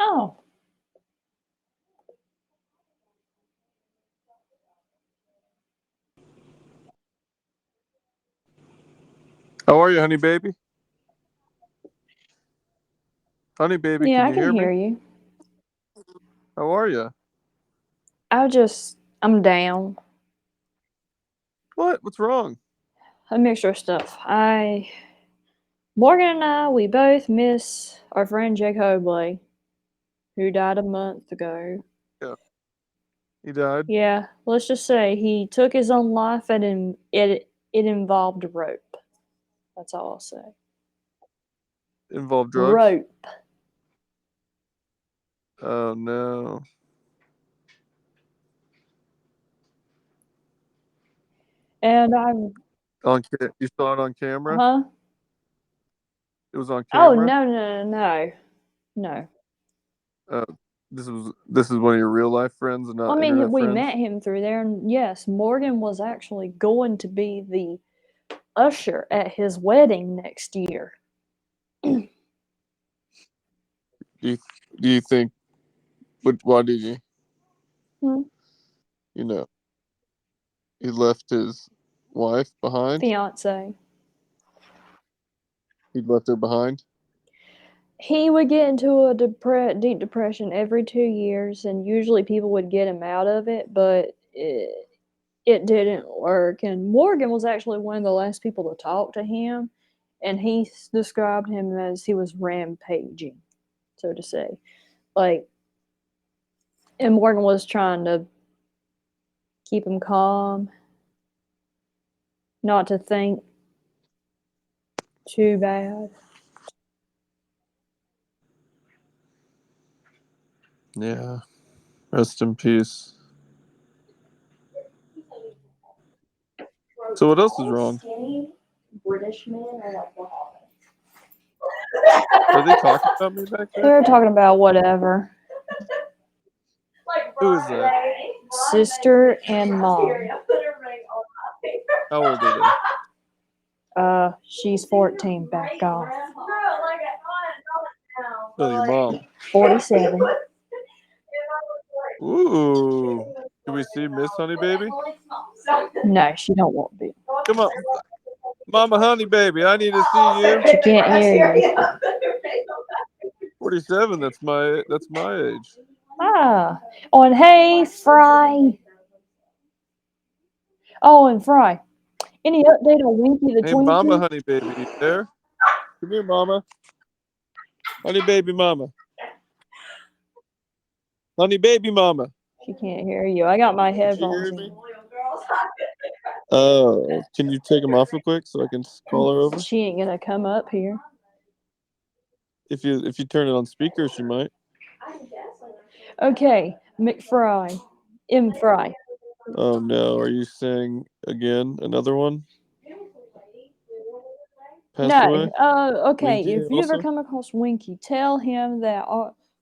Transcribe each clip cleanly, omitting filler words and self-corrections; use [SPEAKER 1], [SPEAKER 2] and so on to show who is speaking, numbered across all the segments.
[SPEAKER 1] Oh.
[SPEAKER 2] How are you, honey baby? Honey baby,
[SPEAKER 1] Yeah,
[SPEAKER 2] can
[SPEAKER 1] I
[SPEAKER 2] you
[SPEAKER 1] can
[SPEAKER 2] hear
[SPEAKER 1] hear
[SPEAKER 2] me?
[SPEAKER 1] you.
[SPEAKER 2] How are you?
[SPEAKER 1] I'm down.
[SPEAKER 2] What? What's wrong?
[SPEAKER 1] A mixture of stuff. Morgan and I, we both miss our friend Jake Hobley, who died a month ago.
[SPEAKER 2] Yeah. He died?
[SPEAKER 1] Yeah, let's just say he took his own life and it involved rope. That's all I'll say.
[SPEAKER 2] Involved drugs?
[SPEAKER 1] Rope.
[SPEAKER 2] Oh, no.
[SPEAKER 1] And I'm,
[SPEAKER 2] You saw it on camera?
[SPEAKER 1] huh?
[SPEAKER 2] It was on
[SPEAKER 1] Oh,
[SPEAKER 2] camera?
[SPEAKER 1] no. No.
[SPEAKER 2] Uh, this is one of your real life friends and
[SPEAKER 1] I
[SPEAKER 2] not
[SPEAKER 1] mean,
[SPEAKER 2] internet
[SPEAKER 1] we
[SPEAKER 2] friends?
[SPEAKER 1] met him through there, and yes, Morgan was actually going to be the usher at his wedding next year.
[SPEAKER 2] Do you, do you think, why did you,
[SPEAKER 1] Hmm.
[SPEAKER 2] you know, he left his wife behind?
[SPEAKER 1] Fiance.
[SPEAKER 2] He left her behind?
[SPEAKER 1] He would get into a deep depression every 2 years, and usually people would get him out of it, but it didn't work. And Morgan was actually one of the last people to talk to him, and he described him as he was rampaging, so to say. Like, and Morgan was trying to keep him calm, not to think too bad.
[SPEAKER 2] Yeah. Rest in peace. So what else is wrong?
[SPEAKER 1] Skinny British men are like the
[SPEAKER 2] Are they talking about me back there?
[SPEAKER 1] They're talking about whatever.
[SPEAKER 2] Who is that?
[SPEAKER 1] Sister and mom.
[SPEAKER 2] How old are they?
[SPEAKER 1] She's 14. Back off.
[SPEAKER 2] Oh, your mom.
[SPEAKER 1] 47.
[SPEAKER 2] Ooh. Can we see Miss Honey Baby?
[SPEAKER 1] No, she don't want to be.
[SPEAKER 2] Come on. Mama Honey Baby, I need to see you.
[SPEAKER 1] She can't hear you.
[SPEAKER 2] 47, that's my age.
[SPEAKER 1] Ah. Oh, and hey, Fry. Oh, and Fry. Any update on Winky the
[SPEAKER 2] Hey, Mama
[SPEAKER 1] Twinkie?
[SPEAKER 2] Honey Baby, you there? Come here, Mama. Honey Baby Mama. Honey Baby Mama.
[SPEAKER 1] She can't hear you. I got my
[SPEAKER 2] Can she
[SPEAKER 1] headphones
[SPEAKER 2] hear
[SPEAKER 1] in.
[SPEAKER 2] me? Oh, can you take them off real quick so I can call her over?
[SPEAKER 1] She ain't gonna come up here.
[SPEAKER 2] If you turn it on speaker, she might.
[SPEAKER 1] Okay, McFry. MFry.
[SPEAKER 2] Oh no, are you saying again another one? Passed away?
[SPEAKER 1] No. Okay.
[SPEAKER 2] Winky
[SPEAKER 1] If you ever
[SPEAKER 2] also?
[SPEAKER 1] come across Winky, tell him that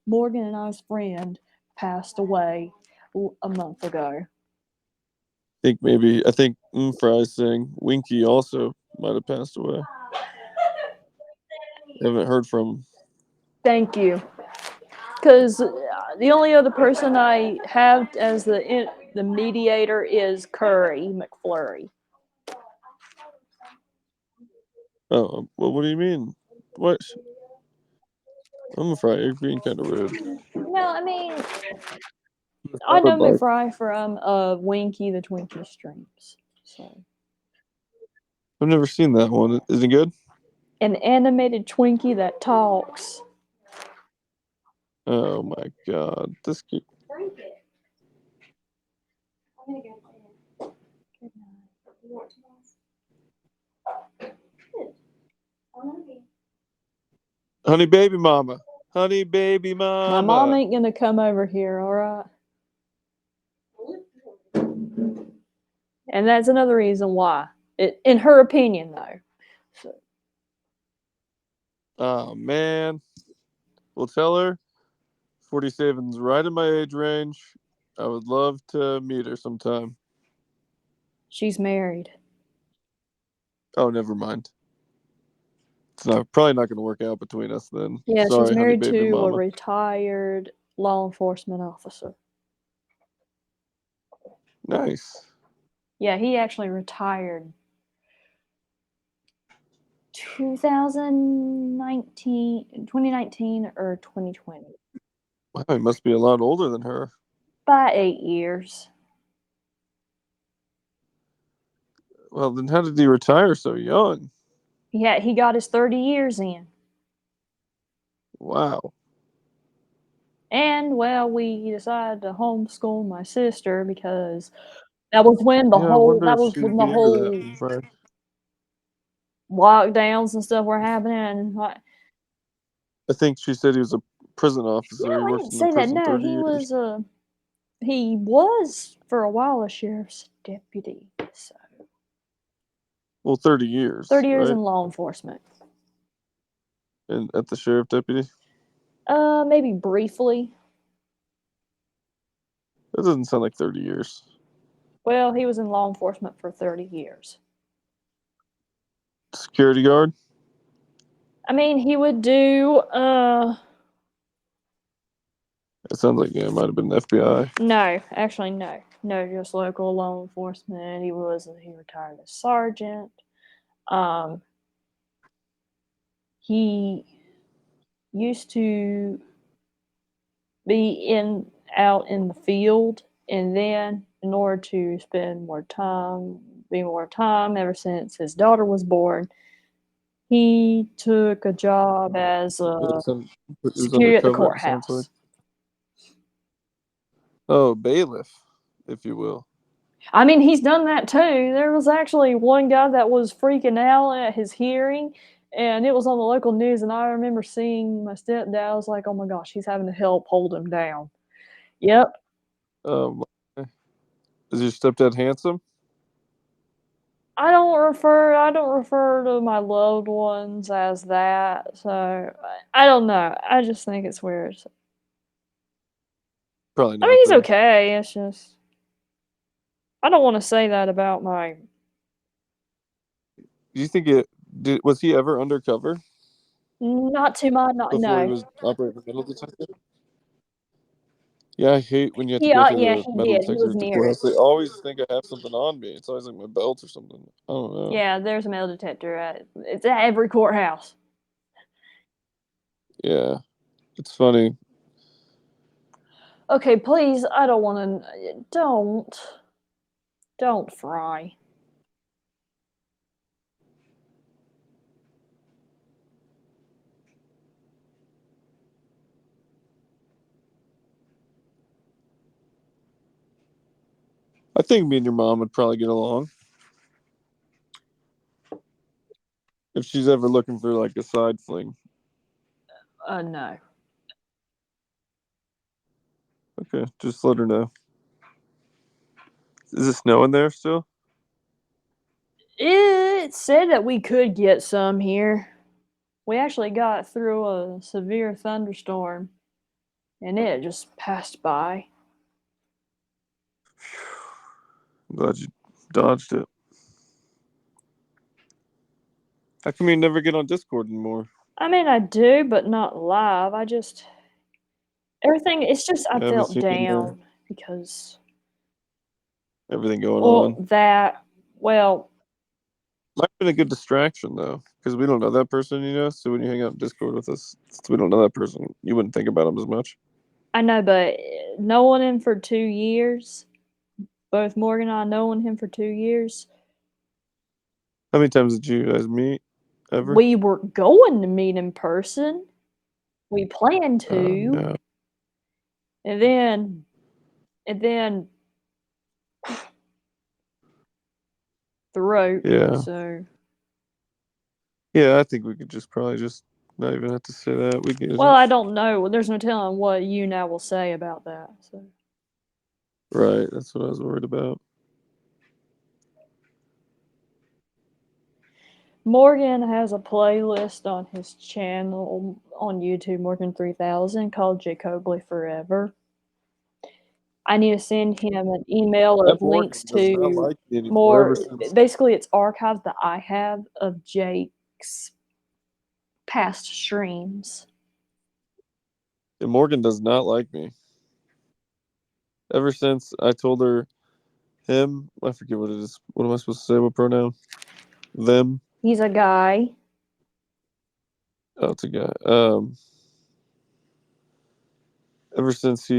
[SPEAKER 1] Morgan and I's friend passed away a month ago.
[SPEAKER 2] I think MmmFry's saying Winky also might have passed away. Haven't heard from him.
[SPEAKER 1] Thank you. Because the only other person I have as the mediator is Curry McFlurry.
[SPEAKER 2] Oh, well, what do you mean? What? MmmFry, you're being kind of rude.
[SPEAKER 1] No, I mean,
[SPEAKER 2] That's
[SPEAKER 1] I
[SPEAKER 2] not a
[SPEAKER 1] know
[SPEAKER 2] bark.
[SPEAKER 1] McFry from Winky the Twinkie streams. So,
[SPEAKER 2] I've never seen that one. Is it good?
[SPEAKER 1] an animated Twinkie that talks.
[SPEAKER 2] Oh my god, this kid.
[SPEAKER 1] Drink it. I'm gonna go. Good night. You want to? Good. I love you.
[SPEAKER 2] Honey baby mama. Honey baby
[SPEAKER 1] My mom
[SPEAKER 2] mama.
[SPEAKER 1] ain't gonna come over here, all right? And that's another reason why. In her opinion, though. So.
[SPEAKER 2] Oh man. Well, tell her 47's right in my age range. I would love to meet her sometime.
[SPEAKER 1] She's married.
[SPEAKER 2] Oh, never mind. It's probably not going to work out between us then.
[SPEAKER 1] Yeah, she's
[SPEAKER 2] Sorry, honey
[SPEAKER 1] married
[SPEAKER 2] baby
[SPEAKER 1] to a
[SPEAKER 2] mama.
[SPEAKER 1] retired law enforcement officer.
[SPEAKER 2] Nice.
[SPEAKER 1] Yeah, he actually retired 2019 or 2020.
[SPEAKER 2] Wow, he must be a lot older than her.
[SPEAKER 1] By 8 years.
[SPEAKER 2] Well, then how did he retire so young?
[SPEAKER 1] Yeah, he got his 30 years in.
[SPEAKER 2] Wow.
[SPEAKER 1] And, well, we decided to homeschool my sister because that was when
[SPEAKER 2] Yeah, I wonder if she'd
[SPEAKER 1] the
[SPEAKER 2] be into that.
[SPEAKER 1] whole lockdowns and stuff were happening.
[SPEAKER 2] I think she said he was a prison officer. He
[SPEAKER 1] No, I
[SPEAKER 2] worked
[SPEAKER 1] didn't
[SPEAKER 2] in the
[SPEAKER 1] say that.
[SPEAKER 2] prison
[SPEAKER 1] No,
[SPEAKER 2] 30 years.
[SPEAKER 1] he was for a while a sheriff's deputy. So
[SPEAKER 2] Well, 30 years,
[SPEAKER 1] 30 years
[SPEAKER 2] right?
[SPEAKER 1] in law enforcement.
[SPEAKER 2] And at the sheriff deputy?
[SPEAKER 1] Maybe briefly.
[SPEAKER 2] That doesn't sound like 30 years.
[SPEAKER 1] Well, he was in law enforcement for 30 years.
[SPEAKER 2] Security guard?
[SPEAKER 1] I mean, he would do,
[SPEAKER 2] It sounds like, yeah, it might have been the FBI.
[SPEAKER 1] no, actually, no. No, just local law enforcement. He retired as sergeant. He used to be out in the field, and then in order to be more time ever since his daughter was born, he took a job as a
[SPEAKER 2] It was
[SPEAKER 1] security at the
[SPEAKER 2] undercover, it sounds like.
[SPEAKER 1] courthouse.
[SPEAKER 2] Oh, bailiff, if you will.
[SPEAKER 1] I mean, he's done that too. There was actually one guy that was freaking out at his hearing, and it was on the local news. And I remember seeing my stepdad. I was like, "Oh my gosh, he's having to help hold him down." Yep.
[SPEAKER 2] Um, is your stepdad handsome?
[SPEAKER 1] I don't refer to my loved ones as that. So I don't know. I just think it's weird.
[SPEAKER 2] Probably
[SPEAKER 1] I mean,
[SPEAKER 2] not,
[SPEAKER 1] he's
[SPEAKER 2] though.
[SPEAKER 1] okay. It's just I don't want to say that about my.
[SPEAKER 2] Do you think was he ever undercover
[SPEAKER 1] Not to my not
[SPEAKER 2] before he
[SPEAKER 1] no.
[SPEAKER 2] was operating metal detector? Yeah, I hate when you have to go through
[SPEAKER 1] Yeah,
[SPEAKER 2] the
[SPEAKER 1] he
[SPEAKER 2] metal
[SPEAKER 1] did. He
[SPEAKER 2] detector
[SPEAKER 1] was
[SPEAKER 2] at the
[SPEAKER 1] near it.
[SPEAKER 2] courthouse. They always think I have something on me. It's always like my belt or something. I don't know.
[SPEAKER 1] Yeah, there's a metal detector it's at every courthouse.
[SPEAKER 2] Yeah, it's funny.
[SPEAKER 1] Okay, please. I don't want to. Don't fry.
[SPEAKER 2] I think me and your mom would probably get along if she's ever looking for like a side fling.
[SPEAKER 1] No.
[SPEAKER 2] Okay, just let her know. Is it snowing there still?
[SPEAKER 1] It said that we could get some here. We actually got through a severe thunderstorm, and it just passed by.
[SPEAKER 2] I'm glad you dodged it. How come you never get on Discord anymore?
[SPEAKER 1] I mean, I do, but not live. Everything, it's just, I
[SPEAKER 2] I haven't
[SPEAKER 1] felt
[SPEAKER 2] seen you in there.
[SPEAKER 1] down because,
[SPEAKER 2] Everything going
[SPEAKER 1] well,
[SPEAKER 2] on.
[SPEAKER 1] well,
[SPEAKER 2] Might have been a good distraction though, because we don't know that person, you know. So when you hang out in Discord with us, since we don't know that person, you wouldn't think about them as much.
[SPEAKER 1] I know, but knowing him for 2 years, both Morgan and I knowing him for 2 years,
[SPEAKER 2] How many times did you guys meet? Ever?
[SPEAKER 1] we were going to meet in person. We planned to,
[SPEAKER 2] No.
[SPEAKER 1] and then throat.
[SPEAKER 2] Yeah.
[SPEAKER 1] So,
[SPEAKER 2] Yeah, I think we could just probably just not even have to say that. We get
[SPEAKER 1] well,
[SPEAKER 2] it.
[SPEAKER 1] I don't know. There's no telling what YouNow will say about that. So,
[SPEAKER 2] Right. That's what I was worried about.
[SPEAKER 1] Morgan has a playlist on his channel on YouTube, Morgan 3000, called Jacobly Forever. I need to send him an email
[SPEAKER 2] That
[SPEAKER 1] of
[SPEAKER 2] Morgan
[SPEAKER 1] links
[SPEAKER 2] does not
[SPEAKER 1] to
[SPEAKER 2] like me anymore ever
[SPEAKER 1] more.
[SPEAKER 2] since.
[SPEAKER 1] Basically, it's archives that I have of Jake's past streams.
[SPEAKER 2] And Morgan does not like me. Ever since I told her him, I forget what it is. What am I supposed to say? What pronoun? Them.
[SPEAKER 1] He's a guy.
[SPEAKER 2] Oh, it's a guy. Ever since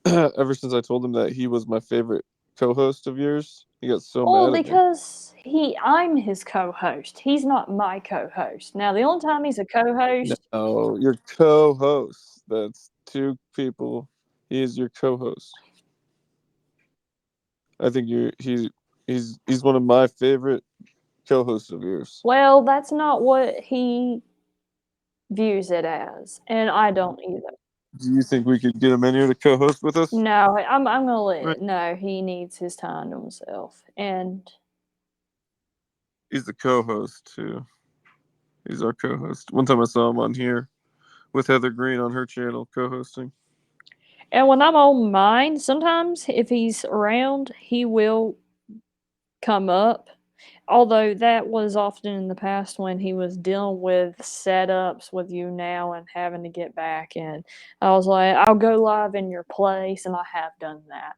[SPEAKER 2] ever since I told him that he was my favorite co-host of yours, he got so
[SPEAKER 1] Well,
[SPEAKER 2] mad at me.
[SPEAKER 1] because I'm his co-host. He's not my co-host. Now, the only time he's a co-host.
[SPEAKER 2] No, your co-host. That's two people. He is your co-host. I think he's one of my favorite co-hosts of yours.
[SPEAKER 1] Well, that's not what he views it as, and I don't either.
[SPEAKER 2] Do you think we could get him in here to co-host with us?
[SPEAKER 1] No, I'm gonna let
[SPEAKER 2] Right.
[SPEAKER 1] no. He needs his time to himself, and
[SPEAKER 2] He's the co-host too. He's our co-host. One time I saw him on here with Heather Green on her channel co-hosting.
[SPEAKER 1] when I'm on mine, sometimes if he's around, he will come up. Although that was often in the past when he was dealing with setups with YouNow and having to get back in. I was like, I'll go live in your place, and I have done that.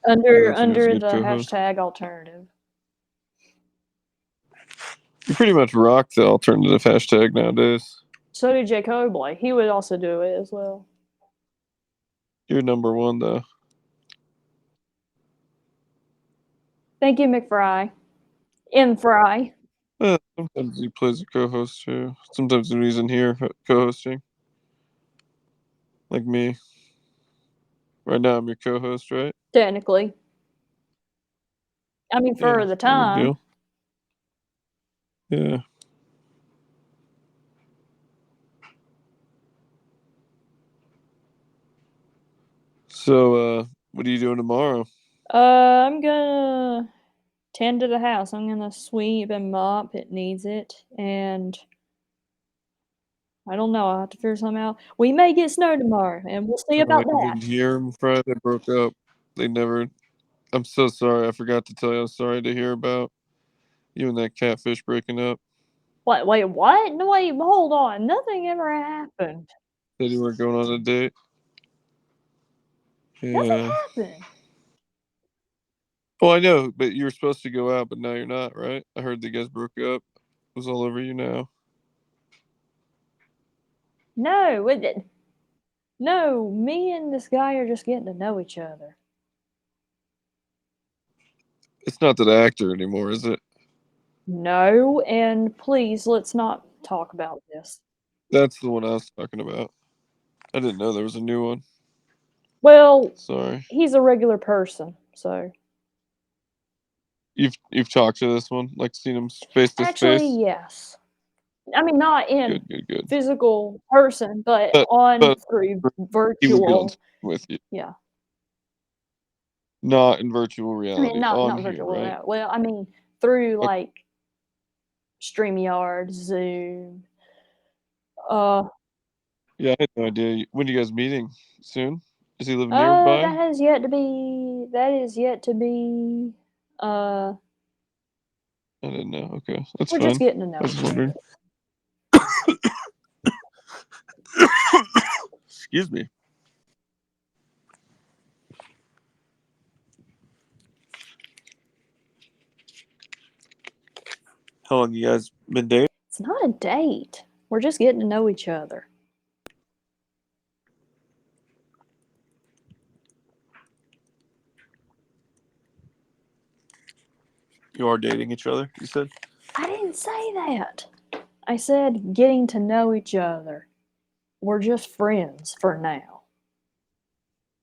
[SPEAKER 2] Yeah, that's
[SPEAKER 1] Under
[SPEAKER 2] a good
[SPEAKER 1] the
[SPEAKER 2] co-host.
[SPEAKER 1] hashtag alternative.
[SPEAKER 2] You pretty much rock the alternative hashtag nowadays.
[SPEAKER 1] So did Jake Obley. He would also do it as well.
[SPEAKER 2] You're number one though.
[SPEAKER 1] Thank you, McFry. MFry.
[SPEAKER 2] Sometimes he plays a co-host too. Sometimes when he's in here co-hosting, like me. Right now I'm your co-host, right?
[SPEAKER 1] Technically. I mean,
[SPEAKER 2] Yeah,
[SPEAKER 1] for the
[SPEAKER 2] no big
[SPEAKER 1] time.
[SPEAKER 2] deal. Yeah. So, what are you doing tomorrow?
[SPEAKER 1] I'm gonna tend to the house. I'm gonna sweep and mop. It needs it. And I don't know. I'll have to figure something out. We may get snow tomorrow, and we'll see
[SPEAKER 2] Oh,
[SPEAKER 1] about
[SPEAKER 2] you
[SPEAKER 1] that.
[SPEAKER 2] didn't hear them Friday? They broke up. They never. I'm so sorry. I forgot to tell you. I'm sorry to hear about you and that catfish breaking up.
[SPEAKER 1] What? Wait, what? No, wait, hold on. Nothing ever happened.
[SPEAKER 2] Said you weren't going on a date.
[SPEAKER 1] Nothing
[SPEAKER 2] Yeah.
[SPEAKER 1] happened.
[SPEAKER 2] Well, I know, but you were supposed to go out, but now you're not, right? I heard the guys broke up. It was all over YouNow.
[SPEAKER 1] No, it did. No, me and this guy are just getting to know each other.
[SPEAKER 2] It's not that actor anymore, is it?
[SPEAKER 1] No, and please, let's not talk about this.
[SPEAKER 2] That's the one I was talking about. I didn't know there was a new one.
[SPEAKER 1] Well,
[SPEAKER 2] Sorry.
[SPEAKER 1] he's a regular person, so.
[SPEAKER 2] You've talked to this one, like seen him face to
[SPEAKER 1] Actually,
[SPEAKER 2] face.
[SPEAKER 1] yes. I mean, not in
[SPEAKER 2] Good.
[SPEAKER 1] physical person, but
[SPEAKER 2] But
[SPEAKER 1] on
[SPEAKER 2] but
[SPEAKER 1] through
[SPEAKER 2] he would be on
[SPEAKER 1] virtual.
[SPEAKER 2] with you,
[SPEAKER 1] Yeah.
[SPEAKER 2] not in virtual
[SPEAKER 1] I mean,
[SPEAKER 2] reality.
[SPEAKER 1] not
[SPEAKER 2] On
[SPEAKER 1] not
[SPEAKER 2] here,
[SPEAKER 1] virtual.
[SPEAKER 2] right?
[SPEAKER 1] Well, I mean, through
[SPEAKER 2] Okay.
[SPEAKER 1] like StreamYard, Zoom.
[SPEAKER 2] Yeah, I had no idea. When are you guys meeting? Soon? Does he live nearby?
[SPEAKER 1] That has yet to be. That is yet to be. Uh,
[SPEAKER 2] I didn't know. Okay, that's
[SPEAKER 1] we're just
[SPEAKER 2] fine.
[SPEAKER 1] getting to
[SPEAKER 2] I
[SPEAKER 1] know
[SPEAKER 2] was
[SPEAKER 1] each
[SPEAKER 2] just wondering.
[SPEAKER 1] other.
[SPEAKER 2] Excuse me. How long you guys been dating?
[SPEAKER 1] It's not a date. We're just getting to know each other.
[SPEAKER 2] You are dating each other. You said.
[SPEAKER 1] I didn't say that. I said getting to know each other. We're just friends for now.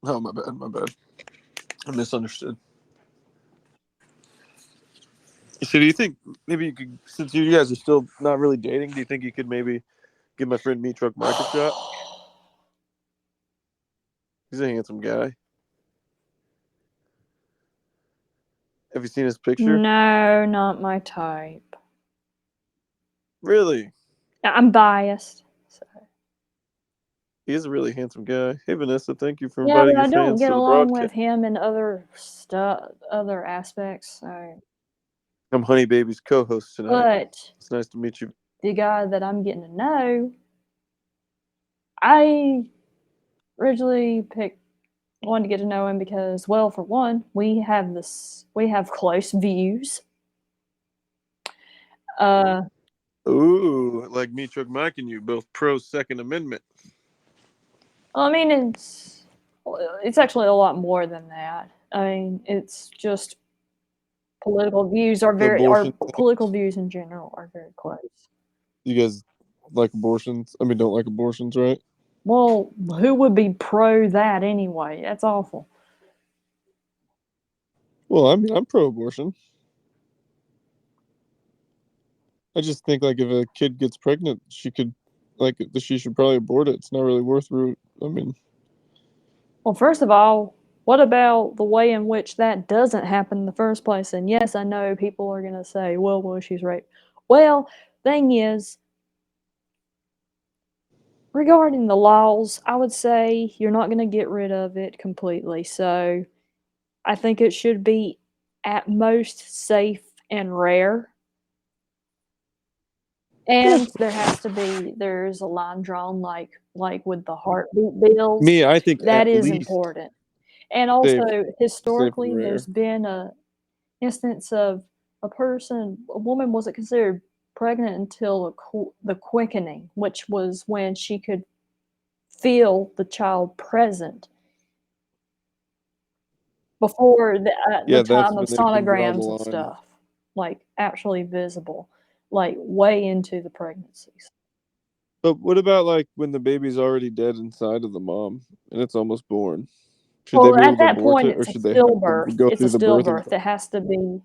[SPEAKER 2] Oh, my bad. My bad. I misunderstood. So, do you think maybe you could, since you guys are still not really dating, do you think you could maybe give my friend MeatTruckMike a shot? He's a handsome guy. Have you seen his picture?
[SPEAKER 1] No, not my type.
[SPEAKER 2] Really?
[SPEAKER 1] I'm biased. So.
[SPEAKER 2] He is a really handsome guy. Hey, Vanessa, thank you for
[SPEAKER 1] Yeah,
[SPEAKER 2] inviting
[SPEAKER 1] but
[SPEAKER 2] your
[SPEAKER 1] I don't
[SPEAKER 2] fans
[SPEAKER 1] get
[SPEAKER 2] to the
[SPEAKER 1] along
[SPEAKER 2] broadcast.
[SPEAKER 1] with him in other stuff, other aspects. So.
[SPEAKER 2] I'm Honey Baby's co-host tonight.
[SPEAKER 1] But
[SPEAKER 2] It's nice to meet you.
[SPEAKER 1] the guy that I'm getting to know, I originally wanted to get to know him because, well, for one, we have close views. Uh,
[SPEAKER 2] Ooh, like MeatTruckMike and you, both pro Second Amendment.
[SPEAKER 1] I mean, it's actually a lot more than that. I mean, it's just our
[SPEAKER 2] Abortion.
[SPEAKER 1] political views in general are very close.
[SPEAKER 2] You guys like abortions? I mean, don't like abortions, right?
[SPEAKER 1] Well, who would be pro that anyway? That's awful.
[SPEAKER 2] Well, I mean, I'm pro-abortion. I just think like if a kid gets pregnant, she should probably abort it. It's not really worth root. I mean,
[SPEAKER 1] Well, first of all, what about the way in which that doesn't happen in the first place? And yes, I know people are going to say, well, she's raped. Well, thing is, regarding the laws, I would say you're not going to get rid of it completely. So I think it should be at most safe and rare. And there's a line drawn like with the heartbeat bills.
[SPEAKER 2] me, I think
[SPEAKER 1] That
[SPEAKER 2] at
[SPEAKER 1] is
[SPEAKER 2] least
[SPEAKER 1] important. And
[SPEAKER 2] safe,
[SPEAKER 1] also
[SPEAKER 2] safe and
[SPEAKER 1] historically
[SPEAKER 2] rare.
[SPEAKER 1] there's been a instance of a woman wasn't considered pregnant until the quickening, which was when she could feel the child present before the
[SPEAKER 2] Yeah, that's
[SPEAKER 1] time
[SPEAKER 2] when
[SPEAKER 1] of
[SPEAKER 2] they can draw the
[SPEAKER 1] sonograms and
[SPEAKER 2] line.
[SPEAKER 1] stuff, like actually visible, like way into the pregnancies.
[SPEAKER 2] But what about like when the baby's already dead inside of the mom and it's almost born? Should they
[SPEAKER 1] Well,
[SPEAKER 2] be able
[SPEAKER 1] at
[SPEAKER 2] to
[SPEAKER 1] that
[SPEAKER 2] abort
[SPEAKER 1] point,
[SPEAKER 2] it, or
[SPEAKER 1] it's a
[SPEAKER 2] should they have to
[SPEAKER 1] stillbirth.
[SPEAKER 2] go
[SPEAKER 1] It's a
[SPEAKER 2] through the birthing
[SPEAKER 1] stillbirth.
[SPEAKER 2] process?
[SPEAKER 1] It has to be.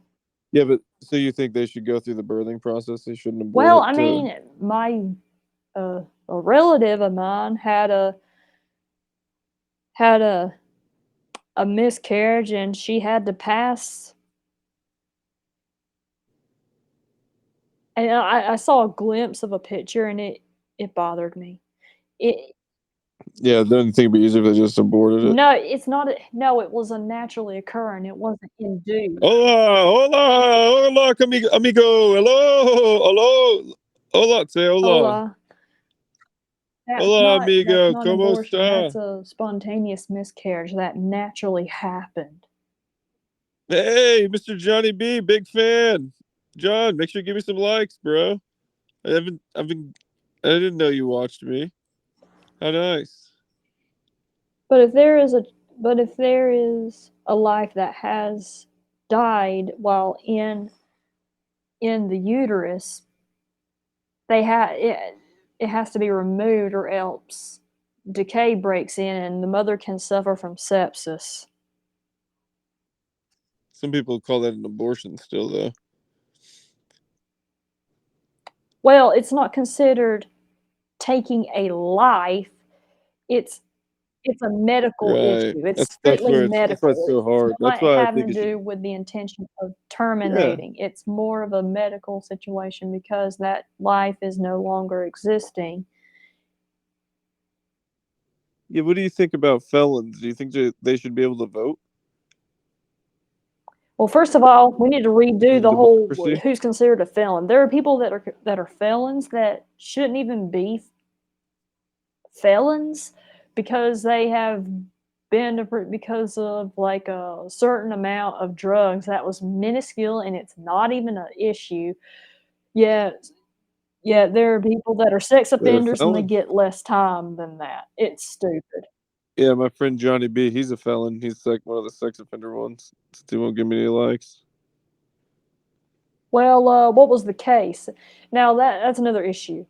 [SPEAKER 2] Yeah, but so you think they should go through the birthing process? They shouldn't abort
[SPEAKER 1] Well,
[SPEAKER 2] it
[SPEAKER 1] I
[SPEAKER 2] to.
[SPEAKER 1] mean, a relative of mine had a miscarriage, and she had to pass. And I saw a glimpse of a picture, and it bothered me. It
[SPEAKER 2] Yeah, don't you think it'd be easier if they just aborted it?
[SPEAKER 1] No, it's not. No, it was unnaturally occurring. It wasn't induced.
[SPEAKER 2] Hola, hola, hola, amigo. Hello, hello. Hola, say hola.
[SPEAKER 1] Hola.
[SPEAKER 2] Hola,
[SPEAKER 1] That's
[SPEAKER 2] amigo.
[SPEAKER 1] not
[SPEAKER 2] ¿Cómo
[SPEAKER 1] abortion. That's
[SPEAKER 2] está?
[SPEAKER 1] a spontaneous miscarriage that naturally happened.
[SPEAKER 2] Hey, Mr. Johnny B, big fan. John, make sure you give me some likes, bro. I didn't know you watched me. How nice.
[SPEAKER 1] But if there is a life that has died while in the uterus, it has to be removed, or else decay breaks in and the mother can suffer from sepsis.
[SPEAKER 2] Some people call that an abortion still, though.
[SPEAKER 1] Well, it's not considered taking a life. It's it's a medical
[SPEAKER 2] Right.
[SPEAKER 1] issue. It's
[SPEAKER 2] That's
[SPEAKER 1] strictly
[SPEAKER 2] that's why it's
[SPEAKER 1] medical.
[SPEAKER 2] so
[SPEAKER 1] It's
[SPEAKER 2] hard. That's
[SPEAKER 1] not
[SPEAKER 2] why I
[SPEAKER 1] having
[SPEAKER 2] think
[SPEAKER 1] to
[SPEAKER 2] it should.
[SPEAKER 1] do with the intention of
[SPEAKER 2] Yeah.
[SPEAKER 1] terminating. It's more of a medical situation because that life is no longer existing.
[SPEAKER 2] Yeah. What do you think about felons? Do you think they should be able to vote
[SPEAKER 1] Well, first of all, we need to redo
[SPEAKER 2] in
[SPEAKER 1] the whole
[SPEAKER 2] democracy?
[SPEAKER 1] who's considered a felon. There are people that are felons that shouldn't even be felons because they have been because of like a certain amount of drugs that was minuscule and it's not even an issue. Yet, yet there are people that are sex
[SPEAKER 2] They're a
[SPEAKER 1] offenders and they
[SPEAKER 2] felon.
[SPEAKER 1] get less time than that. It's stupid.
[SPEAKER 2] Yeah, my friend Johnny B, he's a felon. He's like one of the sex offender ones. Since he won't give me any likes.
[SPEAKER 1] Well, what was the case? Now that's another issue.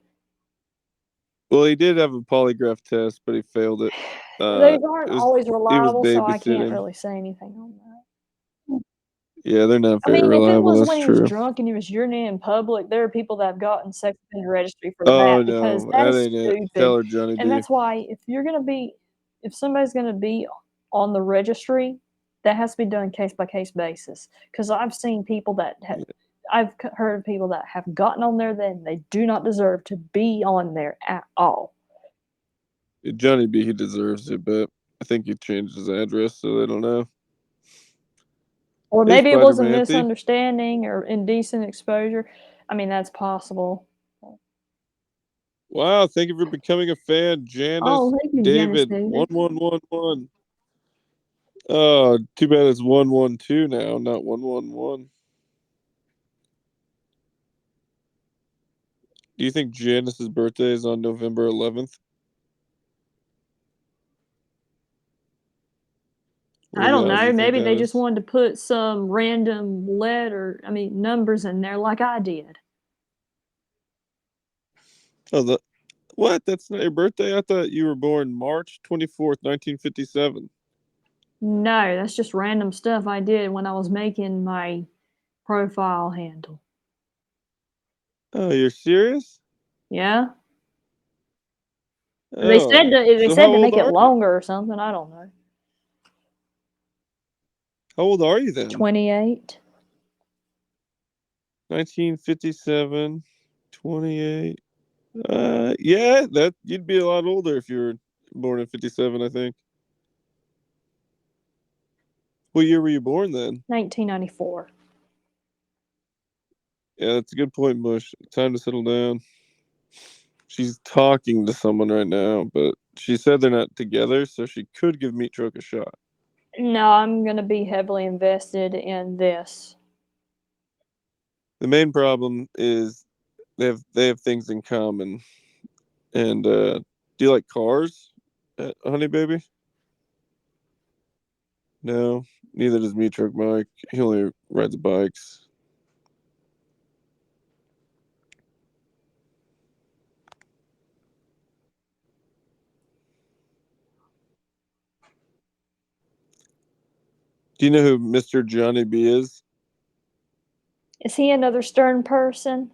[SPEAKER 2] Well, he did have a polygraph test, but he failed it.
[SPEAKER 1] Those aren't
[SPEAKER 2] It was
[SPEAKER 1] always
[SPEAKER 2] he was
[SPEAKER 1] reliable, so I can't
[SPEAKER 2] babysitting.
[SPEAKER 1] really say anything on that.
[SPEAKER 2] Yeah, they're not
[SPEAKER 1] I
[SPEAKER 2] very
[SPEAKER 1] mean, if it
[SPEAKER 2] reliable.
[SPEAKER 1] was
[SPEAKER 2] That's
[SPEAKER 1] when he was
[SPEAKER 2] true.
[SPEAKER 1] drunk and he was urinating in public, there are people that have gotten sex offender registry for
[SPEAKER 2] Oh
[SPEAKER 1] that because
[SPEAKER 2] no,
[SPEAKER 1] that
[SPEAKER 2] that
[SPEAKER 1] is
[SPEAKER 2] ain't it.
[SPEAKER 1] stupid.
[SPEAKER 2] Tell her, Johnny
[SPEAKER 1] And
[SPEAKER 2] B.
[SPEAKER 1] that's why if somebody's gonna be on the registry, that has to be done case by case basis. Because I've heard of people that have gotten on there, then they do not deserve to be on there at all.
[SPEAKER 2] Johnny B, he deserves it, but I think he changed his address, so they don't know.
[SPEAKER 1] Or
[SPEAKER 2] Hey,
[SPEAKER 1] maybe it was a
[SPEAKER 2] Spider-Man-thy.
[SPEAKER 1] misunderstanding or indecent exposure. I mean, that's possible.
[SPEAKER 2] Wow, thank you for becoming a fan,
[SPEAKER 1] Oh,
[SPEAKER 2] Janice
[SPEAKER 1] thank you, Janice
[SPEAKER 2] David.
[SPEAKER 1] David.
[SPEAKER 2] 1111. Oh, too bad it's 112 now, not 111. Do you think Janice's birthday is on November 11th? What
[SPEAKER 1] I
[SPEAKER 2] do
[SPEAKER 1] don't
[SPEAKER 2] y'all
[SPEAKER 1] know.
[SPEAKER 2] think
[SPEAKER 1] Maybe
[SPEAKER 2] that
[SPEAKER 1] they just
[SPEAKER 2] is?
[SPEAKER 1] wanted to put some random numbers in there like I did.
[SPEAKER 2] Oh, what? That's not your birthday? I thought you were born March 24th, 1957.
[SPEAKER 1] No, that's just random stuff I did when I was making my profile handle.
[SPEAKER 2] Oh, you're serious?
[SPEAKER 1] Yeah?
[SPEAKER 2] Oh,
[SPEAKER 1] They
[SPEAKER 2] so how
[SPEAKER 1] said to
[SPEAKER 2] old
[SPEAKER 1] make it
[SPEAKER 2] are you?
[SPEAKER 1] longer or something. I don't know.
[SPEAKER 2] How old are you then?
[SPEAKER 1] 28.
[SPEAKER 2] 1957, 28. Yeah, that you'd be a lot older if you were born in 57, I think. What year were you born then?
[SPEAKER 1] 1994.
[SPEAKER 2] Yeah, that's a good point, Bush. Time to settle down. She's talking to someone right now, but she said they're not together, so she could give Meat Truck a shot.
[SPEAKER 1] No, I'm going to be heavily invested in this.
[SPEAKER 2] The main problem is they have things in common. And do you like cars, honey baby? No, neither does MeatTruckMike. He only rides bikes. Do you know who Mr. Johnny B is?
[SPEAKER 1] Is he another stern person?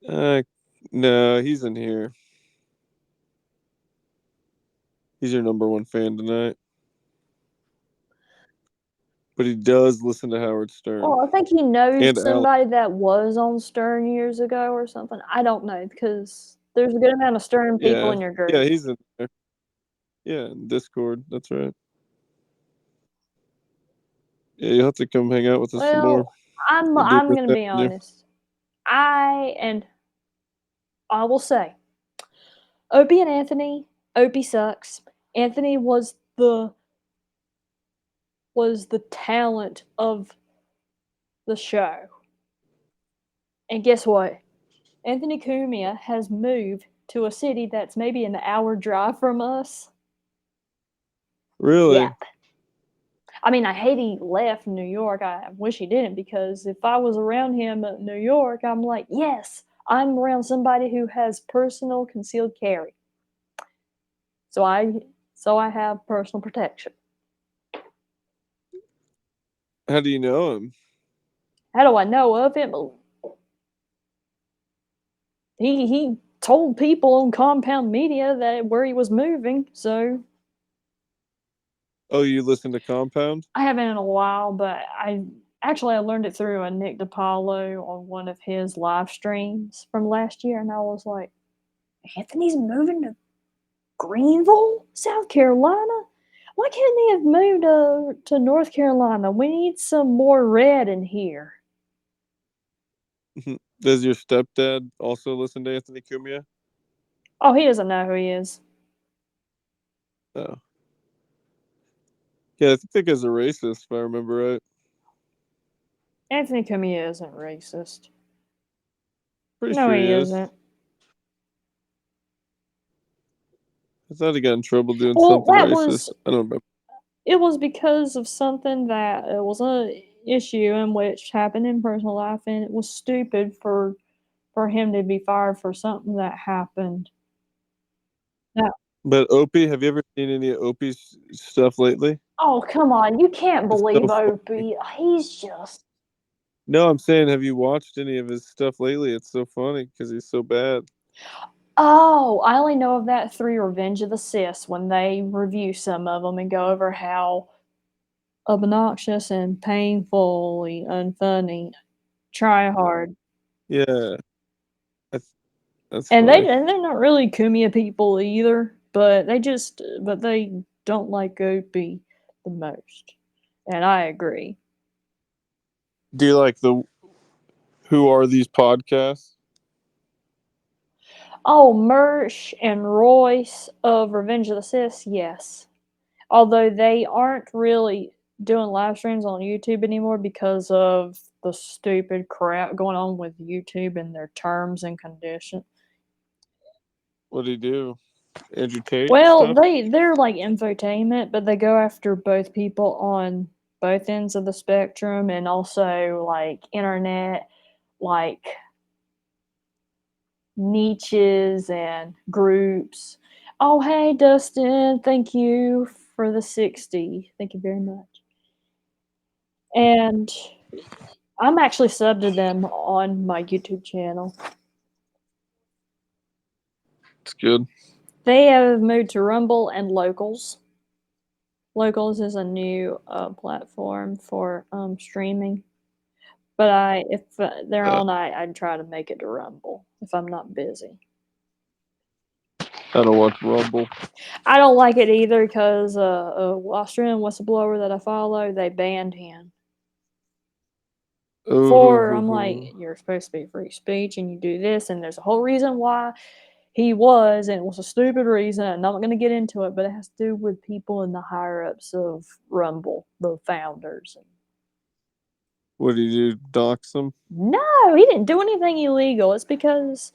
[SPEAKER 2] Uh, no, he's in here. He's your number one fan tonight. But he does listen to Howard Stern
[SPEAKER 1] Oh, I think he knows
[SPEAKER 2] and Alex.
[SPEAKER 1] somebody that was on Stern years ago or something. I don't know because there's a good amount of Stern people
[SPEAKER 2] Yeah,
[SPEAKER 1] in your
[SPEAKER 2] yeah,
[SPEAKER 1] group.
[SPEAKER 2] he's in there. Yeah, in Discord. That's right. Yeah, you'll have to come hang out with us some more.
[SPEAKER 1] Well, I'm
[SPEAKER 2] I do
[SPEAKER 1] I'm
[SPEAKER 2] miss
[SPEAKER 1] gonna
[SPEAKER 2] having
[SPEAKER 1] be
[SPEAKER 2] you.
[SPEAKER 1] honest. And I will say, Opie and Anthony, Opie sucks. Anthony was the talent of the show. And guess what? Anthony Cumia has moved to a city that's maybe an hour drive from us.
[SPEAKER 2] Really?
[SPEAKER 1] Yep. I mean, I hate he left New York. I wish he didn't because if I was around him at New York, I'm like, yes, I'm around somebody who has personal concealed carry. So I have personal protection.
[SPEAKER 2] How do you know him?
[SPEAKER 1] How do I know of him? He told people on Compound Media that where he was moving. So
[SPEAKER 2] Oh, you listen to Compound?
[SPEAKER 1] I haven't in a while, but I learned it through a Nick DiPaolo on one of his live streams from last year, and I was like, Anthony's moving to Greenville, South Carolina. Why can't he have moved to North Carolina? We need some more red in here.
[SPEAKER 2] Does your stepdad also listen to Anthony Cumia?
[SPEAKER 1] Oh, he doesn't know who he is.
[SPEAKER 2] Oh. Yeah, I think that guy's a racist, if I remember right.
[SPEAKER 1] Anthony Cumia isn't racist.
[SPEAKER 2] Pretty
[SPEAKER 1] No,
[SPEAKER 2] sure he
[SPEAKER 1] he
[SPEAKER 2] is.
[SPEAKER 1] isn't.
[SPEAKER 2] I thought he got in trouble doing
[SPEAKER 1] Well,
[SPEAKER 2] something racist. I don't remember.
[SPEAKER 1] it was because of something that it was a issue in which happened in personal life, and it was stupid for him to be fired for something that happened. Now,
[SPEAKER 2] But Opie, have you ever seen any of Opie's stuff lately?
[SPEAKER 1] oh come on, you can't
[SPEAKER 2] It's so
[SPEAKER 1] believe
[SPEAKER 2] funny.
[SPEAKER 1] Opie. He's just
[SPEAKER 2] No, I'm saying, have you watched any of his stuff lately? It's so funny because he's so bad.
[SPEAKER 1] oh, I only know of that through Revenge of the Sis when they review some of them and go over how obnoxious and painfully unfunny. Try hard.
[SPEAKER 2] Yeah, that's that's
[SPEAKER 1] And
[SPEAKER 2] funny.
[SPEAKER 1] they're not really Kumia people either, but they don't like Opie the most. And I agree.
[SPEAKER 2] Do you like the Who Are These Podcasts?
[SPEAKER 1] Oh, Mersh and Royce of Revenge of the Sith, yes. Although they aren't really doing live streams on YouTube anymore because of the stupid crap going on with YouTube and their terms and conditions.
[SPEAKER 2] What do you do? Andrew Tate
[SPEAKER 1] Well,
[SPEAKER 2] stuff?
[SPEAKER 1] they're like infotainment, but they go after both people on both ends of the spectrum and also like internet, like niches and groups. Oh, hey, Dustin, thank you for the 60. Thank you very much. And I'm actually subbed to them on my YouTube channel.
[SPEAKER 2] It's good.
[SPEAKER 1] They have moved to Rumble and Locals. Locals is a new platform for streaming. But if they're on, I'd try to make it to Rumble if I'm not busy.
[SPEAKER 2] I don't watch Rumble.
[SPEAKER 1] I don't like it either because Australian whistleblower that I follow, they banned him. I'm like, you're supposed to be free speech and you do this, and there's a whole reason why he was, and it was a stupid reason. I'm not going to get into it, but it has to do with people in the higher ups of Rumble, the founders.
[SPEAKER 2] What do you do? Dox them?
[SPEAKER 1] No, he didn't do anything illegal. It's because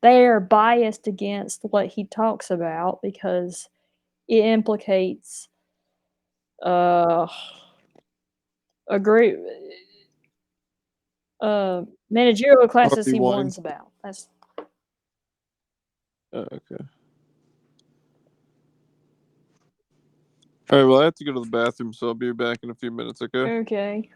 [SPEAKER 1] they are biased against what he talks about because it implicates a group managerial classes
[SPEAKER 2] Harvey
[SPEAKER 1] he warns
[SPEAKER 2] Weinstein.
[SPEAKER 1] about. That's
[SPEAKER 2] Okay. All right. Well, I have to go to the bathroom, so I'll be back in a few minutes. Okay.
[SPEAKER 1] okay.